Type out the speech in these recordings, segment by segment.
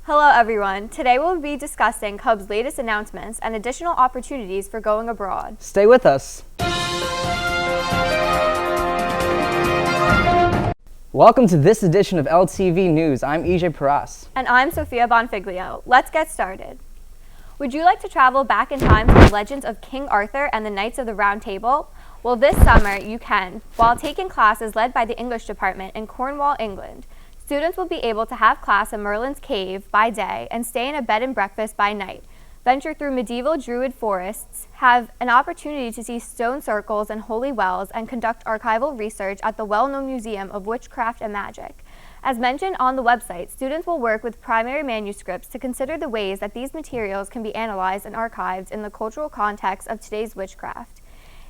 Hello everyone. Today we'll be discussing Cub's latest announcements and additional opportunities for going abroad. Stay with us. Welcome to this edition of LTV News. I'm Paras. And I'm Sofia Bonfiglio. Let's get started. Would you like to travel back in time to the legends of King Arthur and the Knights of the Round Table? Well, this summer you can, while taking classes led by the English department in Cornwall, England. Students will be able to have class in Merlin's Cave by day and stay in a bed and breakfast by night, venture through medieval druid forests, have an opportunity to see stone circles and holy wells, and conduct archival research at the well-known Museum of Witchcraft and Magic. As mentioned on the website, students will work with primary manuscripts to consider the ways that these materials can be analyzed and archived in the cultural context of today's witchcraft.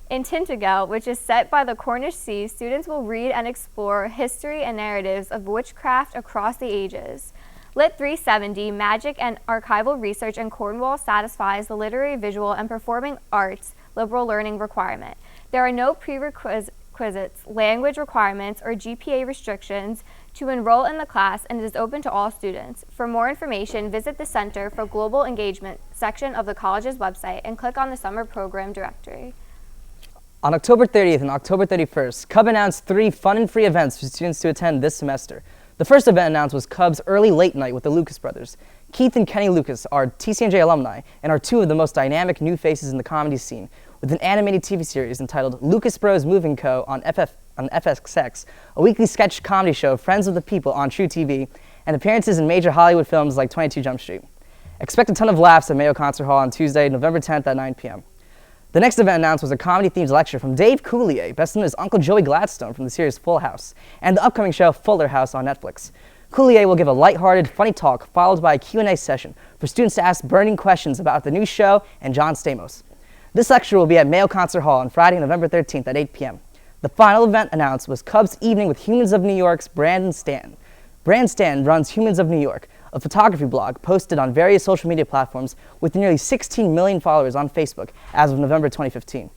In Tintagel, which is set by the Cornish Sea, students will read and explore history and narratives of witchcraft across the ages. Lit 370, Magic and Archival Research in Cornwall satisfies the literary, visual, and performing arts liberal learning requirement. There are no prerequisites, language requirements, or GPA restrictions to enroll in the class, and it is open to all students. For more information, visit the Center for Global Engagement section of the college's website and click on the summer program directory. On October 30th and October 31st, Cub announced 3 fun and free events for students to attend this semester. The first event announced was Cub's Early Late Night with the Lucas brothers. Keith and Kenny Lucas are TCNJ alumni and are 2 of the most dynamic new faces in the comedy scene, with an animated TV series entitled Lucas Bros Moving Co. on FXX, a weekly sketch comedy show, Friends of the People on True TV, and appearances in major Hollywood films like 22 Jump Street. Expect a ton of laughs at Mayo Concert Hall on Tuesday, November 10th at 9 p.m. The next event announced was a comedy-themed lecture from Dave Coulier, best known as Uncle Joey Gladstone from the series Full House, and the upcoming show Fuller House on Netflix. Coulier will give a lighthearted, funny talk followed by a Q&A session for students to ask burning questions about the new show and John Stamos. This lecture will be at Mayo Concert Hall on Friday, November 13th at 8 p.m. The final event announced was Cub's Evening with Humans of New York's Brandon Stan. Brandon Stan runs Humans of New York, a photography blog posted on various social media platforms with nearly 16 million followers on Facebook as of November 2015.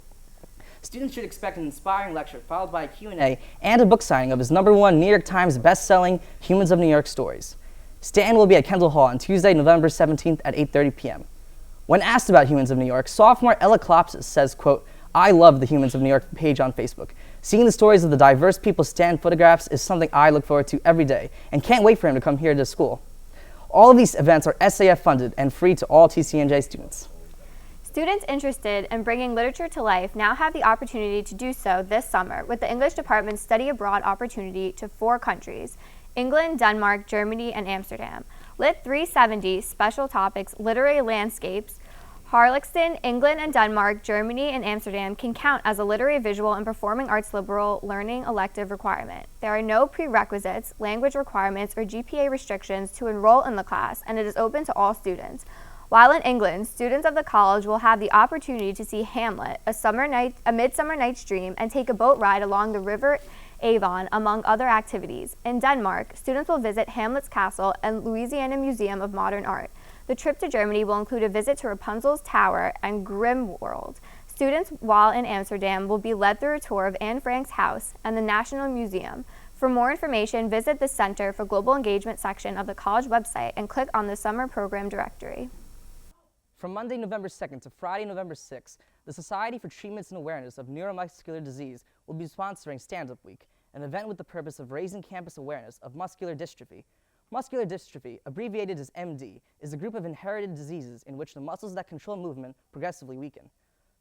Students should expect an inspiring lecture followed by a Q&A and a book signing of his #1 New York Times best-selling Humans of New York stories. Stan will be at Kendall Hall on Tuesday, November 17th at 8:30 p.m. When asked about Humans of New York, sophomore Ella Klopsis says, quote, "I love the Humans of New York page on Facebook. Seeing the stories of the diverse people Stan photographs is something I look forward to every day and can't wait for him to come here to school." All of these events are SAF funded and free to all TCNJ students. Students interested in bringing literature to life now have the opportunity to do so this summer with the English department's study abroad opportunity to 4 countries: England, Denmark, Germany, and Amsterdam. Lit 370, special topics, literary landscapes, Harlexton, England and Denmark, Germany, and Amsterdam can count as a literary, visual, and performing arts liberal learning elective requirement. There are no prerequisites, language requirements, or GPA restrictions to enroll in the class, and it is open to all students. While in England, students of the college will have the opportunity to see Hamlet, a Midsummer Night's Dream, and take a boat ride along the River Avon, among other activities. In Denmark, students will visit Hamlet's Castle and Louisiana Museum of Modern Art. The trip to Germany will include a visit to Rapunzel's Tower and Grimworld. Students, while in Amsterdam, will be led through a tour of Anne Frank's house and the National Museum. For more information, visit the Center for Global Engagement section of the college website and click on the summer program directory. From Monday, November 2nd to Friday, November 6th, the Society for Treatments and Awareness of Neuromuscular Disease will be sponsoring Stand Up Week, an event with the purpose of raising campus awareness of muscular dystrophy. Muscular dystrophy, abbreviated as MD, is a group of inherited diseases in which the muscles that control movement progressively weaken.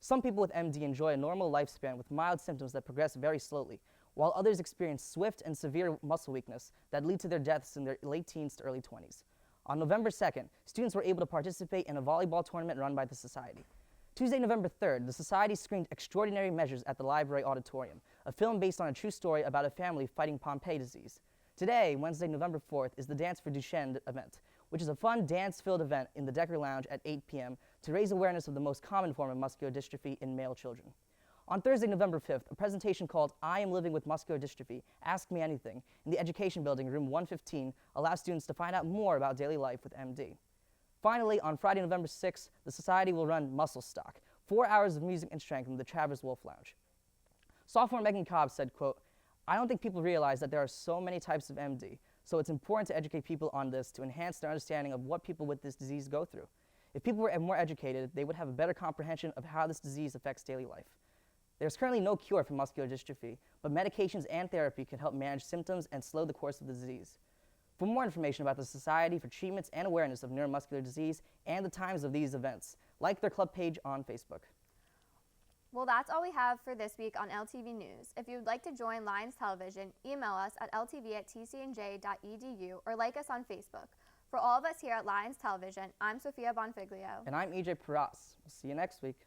Some people with MD enjoy a normal lifespan with mild symptoms that progress very slowly, while others experience swift and severe muscle weakness that lead to their deaths in their late teens to early 20s. On November 2nd, students were able to participate in a volleyball tournament run by the Society. Tuesday, November 3rd, the Society screened Extraordinary Measures at the Library Auditorium, a film based on a true story about a family fighting Pompe disease. Today, Wednesday, November 4th, is the Dance for Duchenne event, which is a fun dance-filled event in the Decker Lounge at 8 p.m. to raise awareness of the most common form of muscular dystrophy in male children. On Thursday, November 5th, a presentation called I Am Living with Muscular Dystrophy, Ask Me Anything, in the Education Building, room 115, allows students to find out more about daily life with MD. Finally, on Friday, November 6th, the Society will run Muscle Stock, 4 hours of music and strength in the Travers Wolf Lounge. Sophomore Megan Cobb said, quote, "I don't think people realize that there are so many types of MD. So it's important to educate people on this to enhance their understanding of what people with this disease go through. If people were more educated, they would have a better comprehension of how this disease affects daily life. There's currently no cure for muscular dystrophy, but medications and therapy can help manage symptoms and slow the course of the disease. For more information about the Society for Treatments and Awareness of Neuromuscular Disease and the times of these events, like their club page on Facebook. Well, that's all we have for this week on LTV News. If you would like to join Lions Television, email us at ltv@tcnj.edu or like us on Facebook. For all of us here at Lions Television, I'm Sofia Bonfiglio. And I'm EJ Paras. We'll see you next week.